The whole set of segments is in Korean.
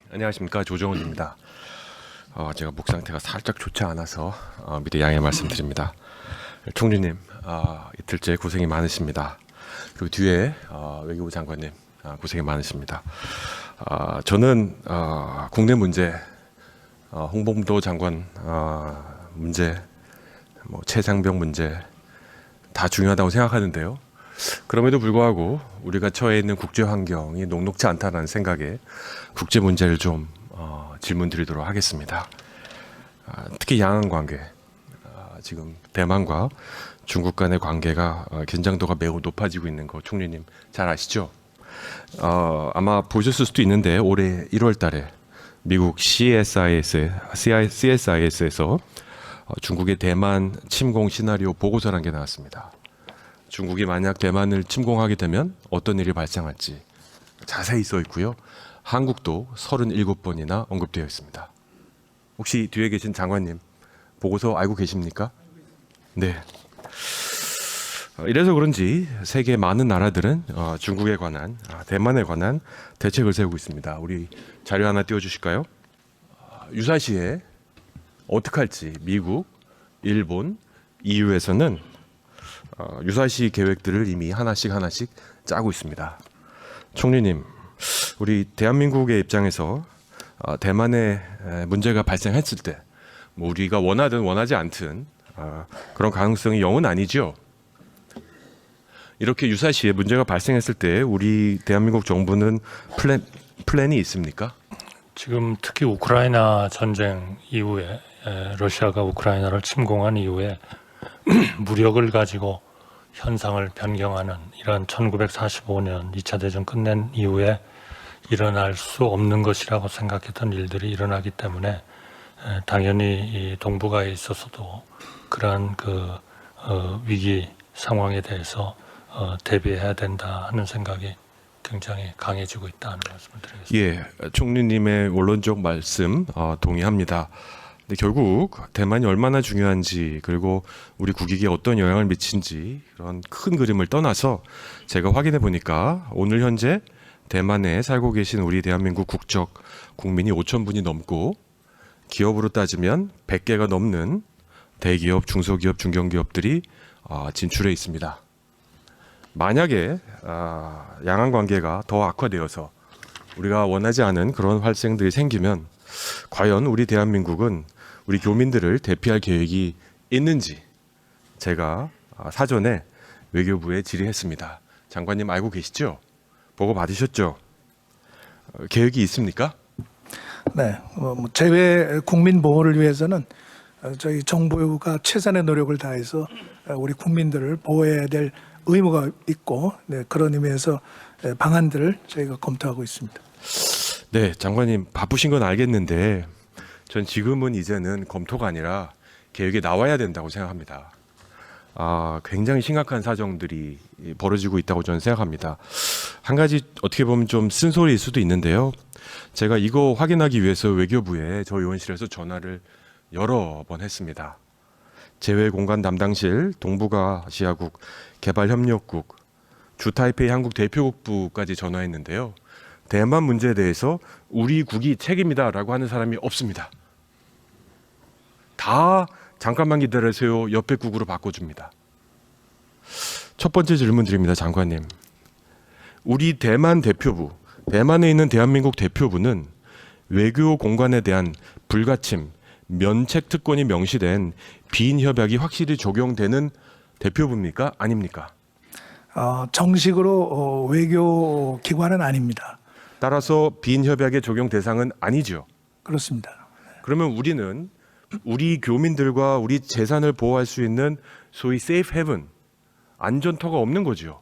안녕하십니까, 조정훈입니다. 제가 목 상태가 살짝 좋지 않아서 미리 양해 말씀드립니다. 총리님, 이틀째 고생이 많으십니다. 그리고 뒤에 외교부 장관님 고생이 많으십니다. 저는 국내 문제, 홍범도 장관 문제, 최상병 문제 다 중요하다고 생각하는데요. 그럼에도 불구하고 우리가 처해 있는 국제 환경이 녹록지 않다는 생각에 국제 문제를 좀 질문 드리도록 하겠습니다. 특히 양안 관계, 지금 대만과 중국 간의 관계가 긴장도가 매우 높아지고 있는 거 총리님 잘 아시죠? 아마 보셨을 수도 있는데 올해 1월 달에 미국 CSIS에서 중국의 대만 침공 시나리오 보고서라는 게 나왔습니다. 중국이 만약 대만을 침공하게 되면 어떤 일이 발생할지 자세히 써 있고요. 한국도 37번이나 언급되어 있습니다. 혹시 뒤에 계신 장관님 보고서 알고 계십니까? 네. 이래서 그런지 세계 많은 나라들은 중국에 관한, 대만에 관한 대책을 세우고 있습니다. 우리 자료 하나 띄워주실까요? 유사시에 어떻게 할지 미국, 일본, EU에서는 유사시 계획들을 이미 하나씩 짜고 있습니다. 총리님, 우리 대한민국의 입장에서 대만에 문제가 발생했을 때 우리가 원하든 원하지 않든 그런 가능성이 0은 아니죠. 이렇게 유사시에 문제가 발생했을 때 우리 대한민국 정부는 플랜이 있습니까? 지금 특히 우크라이나 전쟁 이후에 러시아가 우크라이나를 침공한 이후에 무력을 가지고 현상을 변경하는 이런 1945년 2차 대전 끝낸 이후에 일어날 수 없는 것이라고 생각했던 일들이 일어나기 때문에 당연히 이 동북아에 있어서도 그러한 위기 상황에 대해서 대비해야 된다 하는 생각이 굉장히 강해지고 있다는 말씀을 드리겠습니다. 예, 총리님의 원론적 말씀 동의합니다. 근데 결국 대만이 얼마나 중요한지 그리고 우리 국익에 어떤 영향을 미친지 그런 큰 그림을 떠나서 제가 확인해 보니까 오늘 현재 대만에 살고 계신 우리 대한민국 국적 국민이 5,000분이 넘고 기업으로 따지면 100개가 넘는 대기업, 중소기업, 중견기업들이 진출해 있습니다. 만약에 양안 관계가 더 악화되어서 우리가 원하지 않은 그런 활생들이 생기면 과연 우리 대한민국은 우리 교민들을 대피할 계획이 있는지 제가 사전에 외교부에 질의했습니다. 장관님 알고 계시죠? 보고 받으셨죠? 계획이 있습니까? 네, 재외 국민 보호를 위해서는 저희 정부가 최선의 노력을 다해서 우리 국민들을 보호해야 될 의무가 있고, 네, 그런 의미에서 방안들을 저희가 검토하고 있습니다. 네, 장관님 바쁘신 건 알겠는데 전 지금은 이제는 검토가 아니라 계획에 나와야 된다고 생각합니다. 굉장히 심각한 사정들이 벌어지고 있다고 저는 생각합니다. 한 가지 어떻게 보면 좀 쓴소리일 수도 있는데요. 제가 이거 확인하기 위해서 외교부에 저희 의원실에서 전화를 여러 번 했습니다. 재외공간 담당실, 동북아시아국 개발협력국, 주타이페이 한국 대표국부까지 전화했는데요. 대만 문제에 대해서 우리 국이 책임이다라고 하는 사람이 없습니다. 다 잠깐만 기다려주세요. 옆에 국으로 바꿔줍니다. 첫 번째 질문 드립니다, 장관님. 우리 대만 대표부, 대만에 있는 대한민국 대표부는 외교 공간에 대한 불가침, 면책 특권이 명시된 비인 협약이 확실히 적용되는 대표부입니까? 아닙니까? 정식으로 외교 기관은 아닙니다. 따라서 비인 협약의 적용 대상은 아니죠. 그렇습니다. 그러면 우리는 우리 교민들과 우리 재산을 보호할 수 있는 소위 세이프 헤븐, 안전터가 없는 거죠.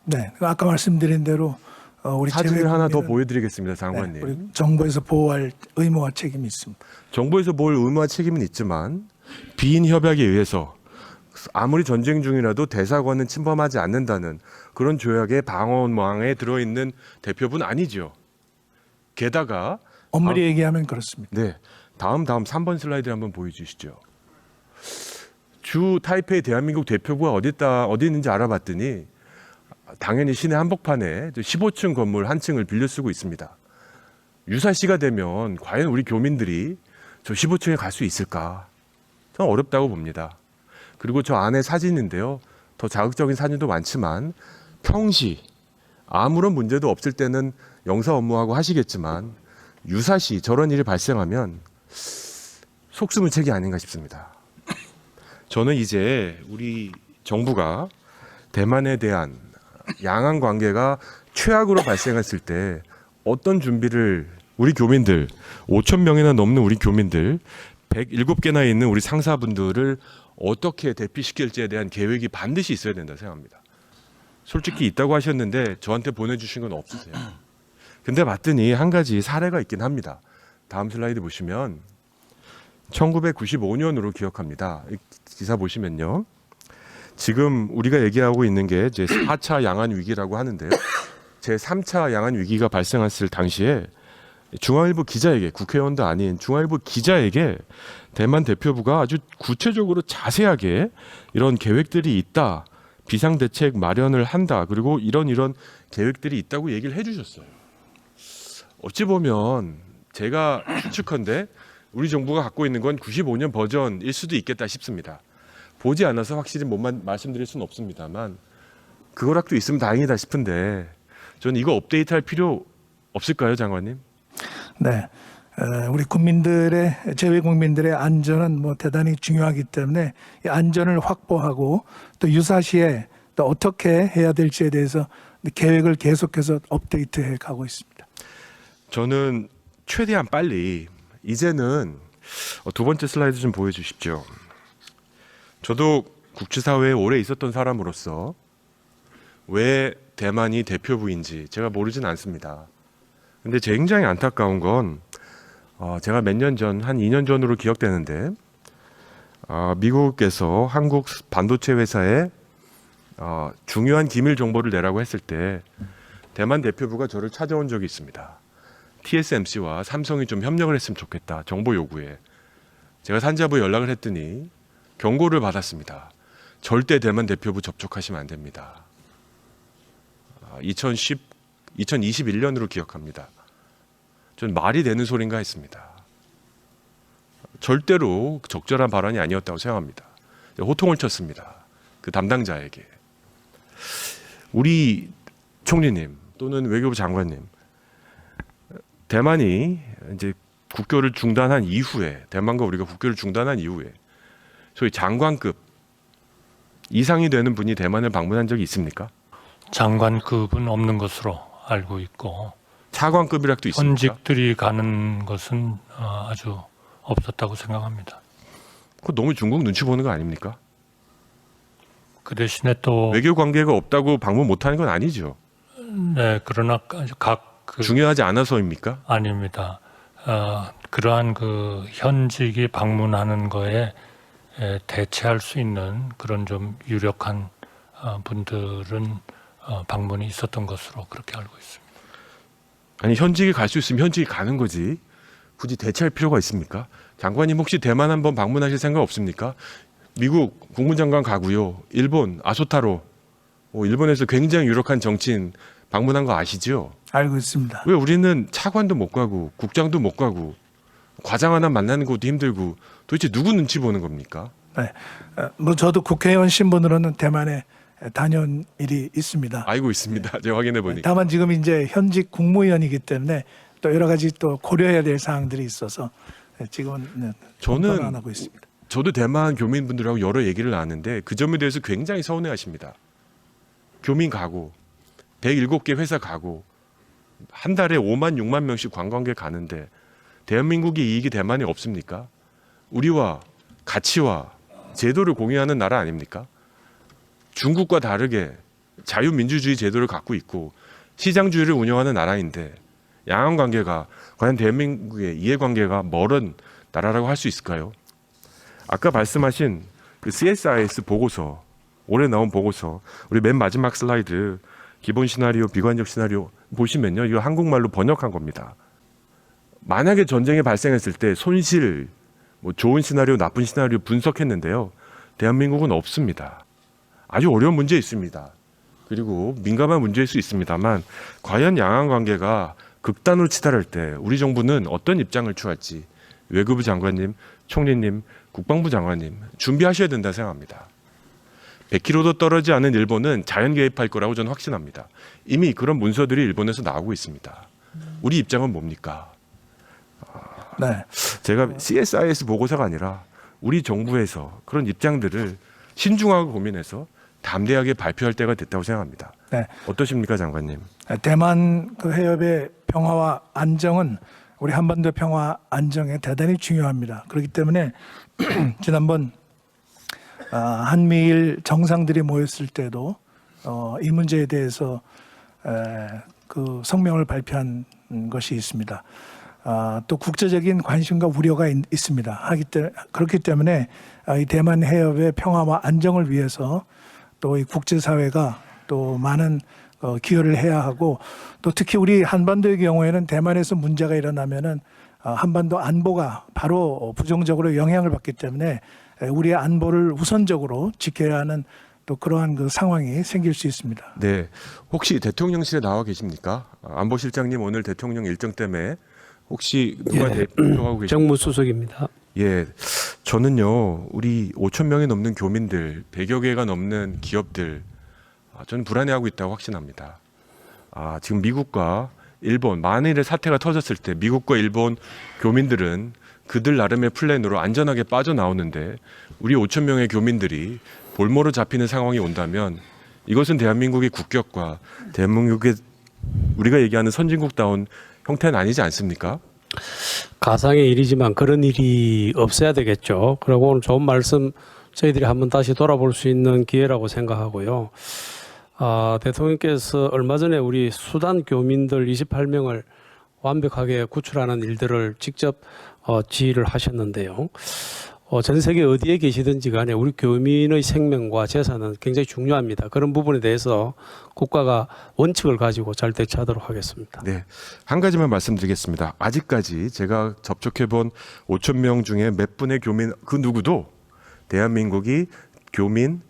네, 아까 말씀드린 대로 우리 사진을 하나 더 재외국민은, 보여드리겠습니다, 장관님. 네, 우리 정부에서 보호할 의무와 책임이 있습니다. 정부에서 뭘 의무와 책임은 있지만 비인 협약에 의해서 아무리 전쟁 중이라도 대사관은 침범하지 않는다는 그런 조약의 방어망에 들어있는 대표부는 아니죠. 게다가 엄밀히 얘기하면 그렇습니다. 네, 다음 3번 슬라이드 한번 보여주시죠. 주 타이페이 대한민국 대표부가 어디 있는지 알아봤더니 당연히 시내 한복판에 15층 건물 한 층을 빌려 쓰고 있습니다. 유사시가 되면 과연 우리 교민들이 저 15층에 갈 수 있을까? 저는 어렵다고 봅니다. 그리고 저 안에 사진인데요. 더 자극적인 사진도 많지만 평시 아무런 문제도 없을 때는 영사 업무하고 하시겠지만 유사시 저런 일이 발생하면 속수무책이 아닌가 싶습니다. 저는 이제 우리 정부가 대만에 대한 양안 관계가 최악으로 발생했을 때 어떤 준비를 우리 교민들 5천 명이나 넘는 우리 교민들 107개나 있는 우리 상사분들을 어떻게 대피시킬지에 대한 계획이 반드시 있어야 된다 생각합니다. 솔직히 있다고 하셨는데 저한테 보내주신 건 없으세요. 근데 봤더니 한 가지 사례가 있긴 합니다. 다음 슬라이드 보시면 1995년으로 기억합니다. 기사 보시면요. 지금 우리가 얘기하고 있는 게 제 4차 양안 위기라고 하는데요. 제 3차 양안 위기가 발생했을 당시에 중앙일보 기자에게, 국회의원도 아닌 중앙일보 기자에게 대만 대표부가 아주 구체적으로 자세하게 이런 계획들이 있다, 비상대책 마련을 한다, 그리고 이런 계획들이 있다고 얘기를 해주셨어요. 어찌 보면 제가 추측컨대 우리 정부가 갖고 있는 건 95년 버전일 수도 있겠다 싶습니다. 보지 않아서 확실히 못만 말씀드릴 수는 없습니다만 그거라도 있으면 다행이다 싶은데 저는 이거 업데이트할 필요 없을까요, 장관님? 네, 우리 국민들의 재외 국민들의 안전은 뭐 대단히 중요하기 때문에 이 안전을 확보하고 또 유사시에 또 어떻게 해야 될지에 대해서 계획을 계속해서 업데이트해 가고 있습니다. 저는 최대한 빨리 이제는 두 번째 슬라이드 좀 보여주십시오. 저도 국제사회에 오래 있었던 사람으로서 왜 대만이 대표부인지 제가 모르진 않습니다. 근데 굉장히 안타까운 건 제가 몇 년 전, 한 2년 전으로 기억되는데 미국에서 한국 반도체 회사에 중요한 기밀 정보를 내라고 했을 때 대만 대표부가 저를 찾아온 적이 있습니다. TSMC와 삼성이 좀 협력을 했으면 좋겠다, 정보 요구에. 제가 산자부에 연락을 했더니 경고를 받았습니다. 절대 대만 대표부 접촉하시면 안 됩니다. 2021년으로 기억합니다. 전 말이 되는 소린가 했습니다. 절대로 적절한 발언이 아니었다고 생각합니다. 호통을 쳤습니다. 그 담당자에게. 우리 총리님 또는 외교부 장관님, 대만이 이제 국교를 중단한 이후에, 대만과 우리가 국교를 중단한 이후에 소위 장관급 이상이 되는 분이 대만을 방문한 적이 있습니까? 장관급은 없는 것으로 알고 있고 차관급이라도 있습니까? 현직들이 가는 것은 아주 없었다고 생각합니다. 그거 너무 중국 눈치 보는 거 아닙니까? 그 대신에 또 외교 관계가 없다고 방문 못하는 건 아니죠. 네, 그러나 각 중요하지 않아서입니까? 아닙니다. 그러한 그 현직이 방문하는 거에 대체할 수 있는 그런 좀 유력한 분들은 방문이 있었던 것으로 그렇게 알고 있습니다. 아니, 현직이 갈 수 있으면 현직이 가는 거지 굳이 대체할 필요가 있습니까? 장관님 혹시 대만 한번 방문하실 생각 없습니까? 미국 국무장관 가고요. 일본 아소타로, 일본에서 굉장히 유력한 정치인 방문한 거 아시죠? 알고 있습니다. 왜 우리는 차관도 못 가고 국장도 못 가고 과장 하나 만나는 것도 힘들고 도대체 누구 눈치 보는 겁니까? 네, 뭐 저도 국회의원 신분으로는 대만에 다녀온 일이 있습니다. 알고 있습니다. 제가 확인해 보니까. 다만 지금 이제 현직 국무위원이기 때문에 또 여러 가지 또 고려해야 될 사항들이 있어서 지금은 검토를 안 하고 있습니다. 저도 대만 교민분들하고 여러 얘기를 나눴는데 그 점에 대해서 굉장히 서운해하십니다. 교민 가고 107개 회사 가고 한 달에 5만 6만 명씩 관광객 가는데 대한민국의 이익이 대만에 없습니까? 우리와 가치와 제도를 공유하는 나라 아닙니까? 중국과 다르게 자유민주주의 제도를 갖고 있고 시장주의를 운영하는 나라인데 양안 관계가 과연 대한민국의 이해관계가 멀은 나라라고 할 수 있을까요? 아까 말씀하신 그 CSIS 보고서, 올해 나온 보고서, 우리 맨 마지막 슬라이드 기본 시나리오, 비관적 시나리오 보시면요, 이거 한국말로 번역한 겁니다. 만약에 전쟁이 발생했을 때 손실, 뭐 좋은 시나리오, 나쁜 시나리오 분석했는데요, 대한민국은 없습니다. 아주 어려운 문제 있습니다. 그리고 민감한 문제일 수 있습니다만 과연 양안 관계가 극단으로 치달을 때 우리 정부는 어떤 입장을 취할지 외교부 장관님, 총리님, 국방부 장관님 준비하셔야 된다 생각합니다. 100km도 떨어지지 않은 일본은 자연 개입할 거라고 저는 확신합니다. 이미 그런 문서들이 일본에서 나오고 있습니다. 우리 입장은 뭡니까? 네. 제가 CSIS 보고서가 아니라 우리 정부에서 그런 입장들을 신중하게 고민해서 담대하게 발표할 때가 됐다고 생각합니다. 네. 어떠십니까, 장관님? 대만 그 해협의 평화와 안정은 우리 한반도 평화 안정에 대단히 중요합니다. 그렇기 때문에 지난번 한미일 정상들이 모였을 때도 이 문제에 대해서 그 성명을 발표한 것이 있습니다. 또 국제적인 관심과 우려가 있습니다. 그렇기 때문에 이 대만 해협의 평화와 안정을 위해서 또 이 국제사회가 또 많은 기여를 해야 하고 또 특히 우리 한반도의 경우에는 대만에서 문제가 일어나면은 한반도 안보가 바로 부정적으로 영향을 받기 때문에 우리의 안보를 우선적으로 지켜야 하는 또 그러한 그 상황이 생길 수 있습니다. 네, 혹시 대통령실에 나와 계십니까? 안보실장님 오늘 대통령 일정 때문에 혹시 누가 대표하고 계십니까? 정무수석입니다. 예, 저는요 우리 5천 명이 넘는 교민들, 100여 개가 넘는 기업들, 저는 불안해하고 있다고 확신합니다. 지금 미국과 일본 만일의 사태가 터졌을 때 미국과 일본 교민들은 그들 나름의 플랜으로 안전하게 빠져나오는데 우리 5천 명의 교민들이 볼모로 잡히는 상황이 온다면 이것은 대한민국의 국격과 대한민국의 우리가 얘기하는 선진국다운 형태는 아니지 않습니까? 가상의 일이지만 그런 일이 없어야 되겠죠. 그리고 오늘 좋은 말씀 저희들이 한번 다시 돌아볼 수 있는 기회라고 생각하고요. 대통령께서 얼마 전에 우리 수단 교민들 28명을 완벽하게 구출하는 일들을 직접 지휘를 하셨는데요. 전 세계 어디에 계시든지 간에 우리 교민의 생명과 재산은 굉장히 중요합니다. 그런 부분에 대해서 국가가 원칙을 가지고 잘 대처하도록 하겠습니다. 네, 한 가지만 말씀드리겠습니다. 아직까지 제가 접촉해본 5천 명 중에 몇 분의 교민 그 누구도 대한민국이 교민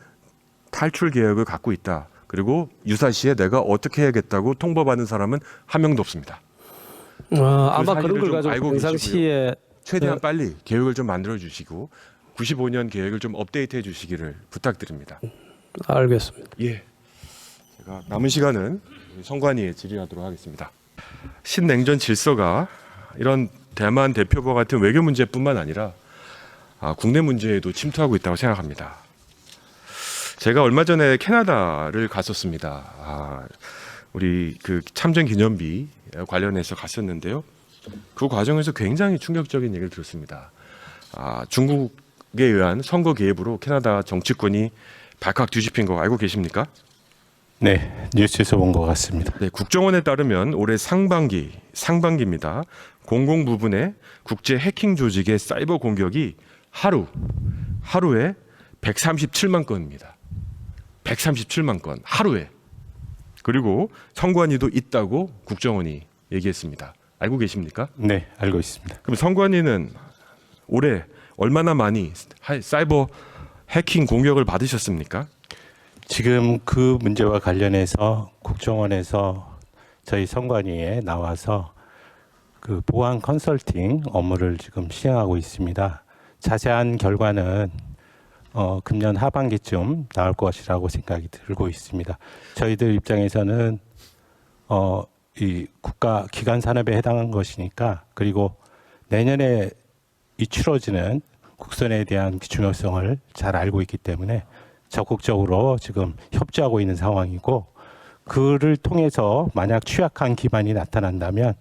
탈출 계획을 갖고 있다. 그리고 유사시에 내가 어떻게 해야겠다고 통보받은 사람은 한 명도 없습니다. 아마 사실을 그런 걸 좀 가지고 알고 평상시에 최대한 빨리 계획을 좀 만들어 주시고 95년 계획을 좀 업데이트해 주시기를 부탁드립니다. 알겠습니다. 예. 제가 남은 시간은 성관위에 질의하도록 하겠습니다. 신냉전 질서가 이런 대만 대표부와 같은 외교 문제뿐만 아니라 국내 문제에도 침투하고 있다고 생각합니다. 제가 얼마 전에 캐나다를 갔었습니다. 우리 그 참전 기념비 관련해서 갔었는데요. 그 과정에서 굉장히 충격적인 얘기를 들었습니다. 중국에 의한 선거 개입으로 캐나다 정치권이 발칵 뒤집힌 거 알고 계십니까? 네, 뉴스에서 본 것 같습니다. 네, 국정원에 따르면 올해 상반기입니다. 공공 부분의 국제 해킹 조직의 사이버 공격이 하루에 137만 건입니다. 137만 건 하루에. 그리고 선관위도 있다고 국정원이 얘기했습니다. 알고 계십니까? 네, 알고 있습니다. 그럼 선관위는 올해 얼마나 많이 사이버 해킹 공격을 받으셨습니까? 지금 그 문제와 관련해서 국정원에서 저희 선관위에 나와서 그 보안 컨설팅 업무를 지금 시행하고 있습니다. 자세한 결과는 금년 하반기쯤 나올 것이라고 생각이 들고 있습니다. 저희들 입장에서는 이 국가 기관 산업에 해당한 것이니까 그리고 내년에 치러지는 국선에 대한 중요성을 잘 알고 있기 때문에 적극적으로 지금 협조하고 있는 상황이고 그를 통해서 만약 취약한 기반이 나타난다면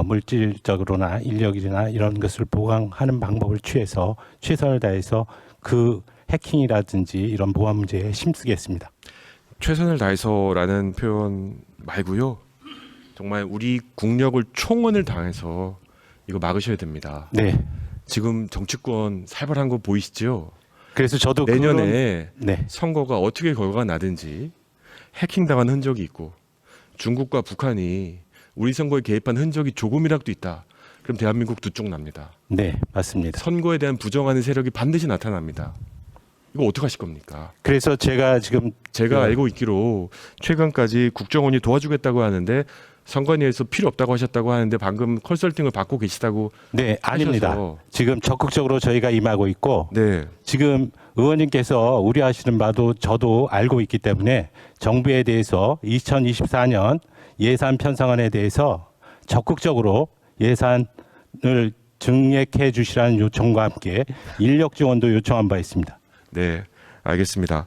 물질적으로나 인력이나 이런 것을 보강하는 방법을 취해서 최선을 다해서 그 해킹이라든지 이런 보안 문제에 힘쓰겠습니다. 최선을 다해서라는 표현 말고요. 정말 우리 국력을 총원을 다해서 이거 막으셔야 됩니다. 네. 지금 정치권 살벌한 거 보이시죠? 그래서 저도 내년에 네. 선거가 어떻게 결과가 나든지 해킹당한 흔적이 있고 중국과 북한이 우리 선거에 개입한 흔적이 조금이라도 있다. 그럼 대한민국 두 쪽 납니다. 네, 맞습니다. 선거에 대한 부정하는 세력이 반드시 나타납니다. 이거 어떻게 하실 겁니까? 그래서 제가 지금 제가 알고 있기로 최근까지 국정원이 도와주겠다고 하는데 선관위에서 필요 없다고 하셨다고 하는데 방금 컨설팅을 받고 계시다고. 네, 아닙니다. 하셔서. 지금 적극적으로 저희가 임하고 있고 네. 지금 의원님께서 우려하시는 바도 저도 알고 있기 때문에 정부에 대해서 2024년 예산 편성안에 대해서 적극적으로 예산을 증액해 주시라는 요청과 함께 인력 지원도 요청한 바 있습니다. 네, 알겠습니다.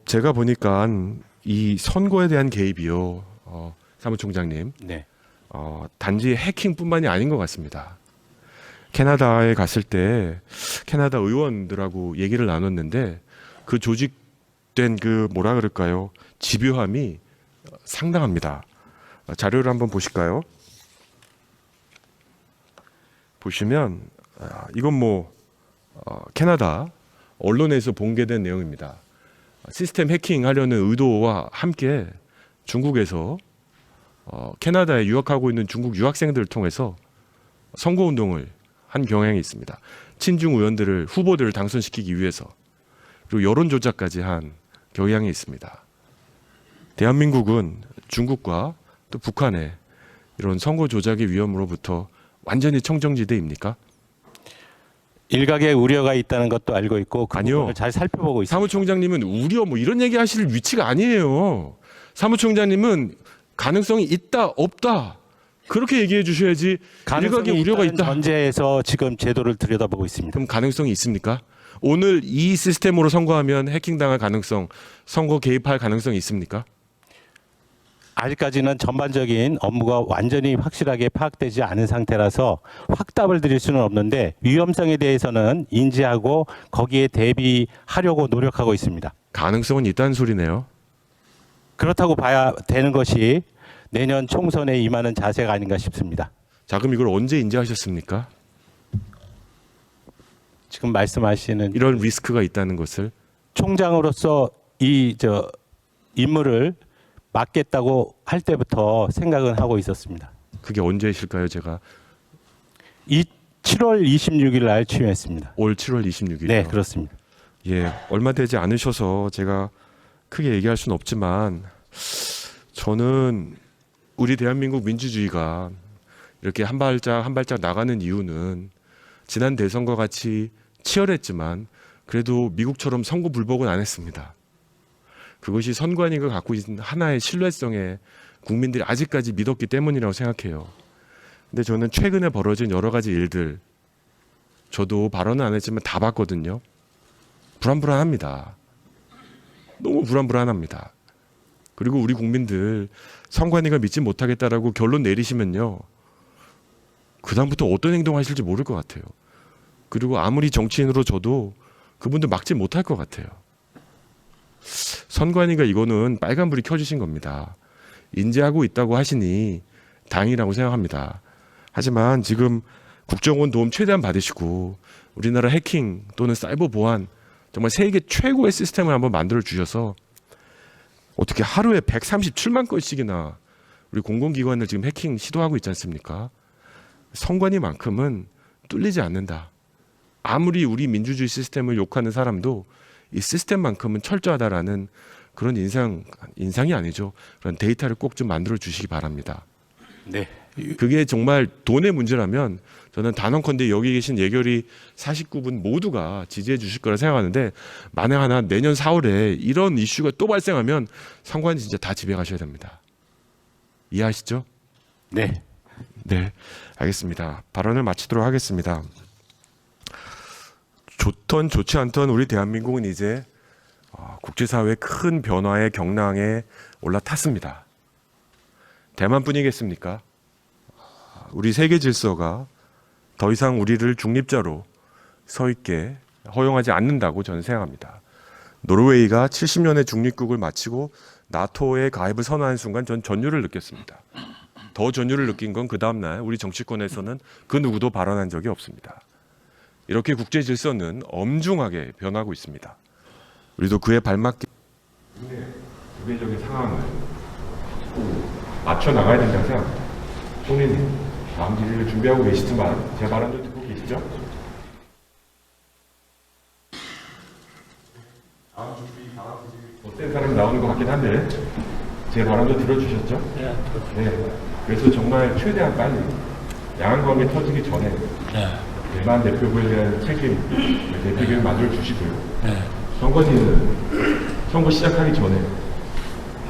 제가 보니까 이 선거에 대한 개입이요, 사무총장님, 네. 단지 해킹뿐만이 아닌 것 같습니다. 캐나다에 갔을 때 캐나다 의원들하고 얘기를 나눴는데 그 조직된 그 뭐라 그럴까요? 집요함이 상당합니다. 자료를 한번 보실까요? 보시면 이건 뭐 캐나다 언론에서 공개된 내용입니다. 시스템 해킹하려는 의도와 함께 중국에서 캐나다에 유학하고 있는 중국 유학생들을 통해서 선거운동을 한 경향이 있습니다. 친중 의원들을 후보들을 당선시키기 위해서, 그리고 여론 조작까지 한 경향이 있습니다. 대한민국은 중국과 또 북한의 이런 선거 조작의 위험으로부터 완전히 청정지대입니까? 일각의 우려가 있다는 것도 알고 있고 그 아니요. 부분을 잘 살펴보고 있습니다. 사무총장님은 우려 뭐 이런 얘기 하실 위치가 아니에요. 사무총장님은 가능성이 있다 없다 그렇게 얘기해 주셔야지. 일각의 우려가 있다. 전제에서 지금 제도를 들여다보고 있습니다. 그럼 가능성이 있습니까? 오늘 이 시스템으로 선거하면 해킹당할 가능성, 선거 개입할 가능성이 있습니까? 아직까지는 전반적인 업무가 완전히 확실하게 파악되지 않은 상태라서 확답을 드릴 수는 없는데 위험성에 대해서는 인지하고 거기에 대비하려고 노력하고 있습니다. 가능성은 있다는 소리네요. 그렇다고 봐야 되는 것이 내년 총선에 임하는 자세가 아닌가 싶습니다. 자, 그럼 이걸 언제 인지하셨습니까? 지금 말씀하시는 이런 리스크가 있다는 것을. 총장으로서 이 임무를 맡겠다고 할 때부터 생각은 하고 있었습니다. 그게 언제실까요? 제가 이 7월 26일 날 취임했습니다. 올 7월 26일이요. 네, 그렇습니다. 예, 얼마 되지 않으셔서 제가 크게 얘기할 수는 없지만 저는 우리 대한민국 민주주의가 이렇게 한 발짝 한 발짝 나가는 이유는 지난 대선과 같이 치열했지만 그래도 미국처럼 선거 불복은 안 했습니다. 그것이 선관위가 갖고 있는 하나의 신뢰성에 국민들이 아직까지 믿었기 때문이라고 생각해요. 근데 저는 최근에 벌어진 여러 가지 일들, 저도 발언은 안 했지만 다 봤거든요. 불안불안합니다. 너무 불안불안합니다. 그리고 우리 국민들 선관위가 믿지 못하겠다라고 결론 내리시면요, 그다음부터 어떤 행동하실지 모를 것 같아요. 그리고 아무리 정치인으로 저도 그분들 막지 못할 것 같아요. 선관위가 이거는 빨간불이 켜주신 겁니다. 인지하고 있다고 하시니 다행이라고 생각합니다. 하지만 지금 국정원 도움 최대한 받으시고 우리나라 해킹 또는 사이버 보안 정말 세계 최고의 시스템을 한번 만들어 주셔서 어떻게 하루에 137만 건씩이나 우리 공공기관을 지금 해킹 시도하고 있지 않습니까? 선관위만큼은 뚫리지 않는다. 아무리 우리 민주주의 시스템을 욕하는 사람도 이 시스템만큼은 철저하다라는 그런 인상이 아니죠. 그런 데이터를 꼭 좀 만들어 주시기 바랍니다. 네. 그게 정말 돈의 문제라면 저는 단언컨대 여기 계신 예결위 49분 모두가 지지해 주실 거라 생각하는데, 만약 하나 내년 4월에 이런 이슈가 또 발생하면 선관위 진짜 다 집에 가셔야 됩니다. 이해하시죠? 네. 네, 알겠습니다. 발언을 마치도록 하겠습니다. 좋던 좋지 않던 우리 대한민국은 이제 국제사회의 큰 변화의 경랑에 올라탔습니다. 대만뿐이겠습니까? 우리 세계 질서가 더 이상 우리를 중립자로 서 있게 허용하지 않는다고 저는 생각합니다. 노르웨이가 70년의 중립국을 마치고 나토에 가입을 선언한 순간 전 전율을 느꼈습니다. 더 전율을 느낀 건 그 다음날 우리 정치권에서는 그 누구도 발언한 적이 없습니다. 이렇게 국제 질서는 엄중하게 변하고 있습니다. 우리도 그에 발맞게 국제적인 상황을 맞춰 나가야 된다고 생각합니다. 총리님, 다음 질의를 준비하고 계시지만 제 발언도 듣고 계시죠? 다음 준비 못된 사람이 나오는 것 같긴 한데 제 바람도 들어주셨죠? 네. 그래서 정말 최대한 빨리 양안검이 터지기 전에 대만 대표부에 대한 책임, 대표님을 만들어 주시고요. 선관위는 선거 시작하기 전에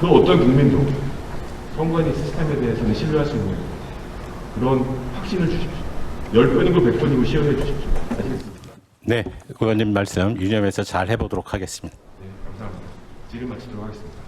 그 어떤 국민도 선관위 시스템에 대해서는 신뢰할 수 있는 그런 확신을 주십시오. 10번이고 100번이고 시연해 주십시오. 아시겠습니까? 네, 의원님 말씀 유념해서 잘 해보도록 하겠습니다. 네, 감사합니다. 질의 마치도록 하겠습니다.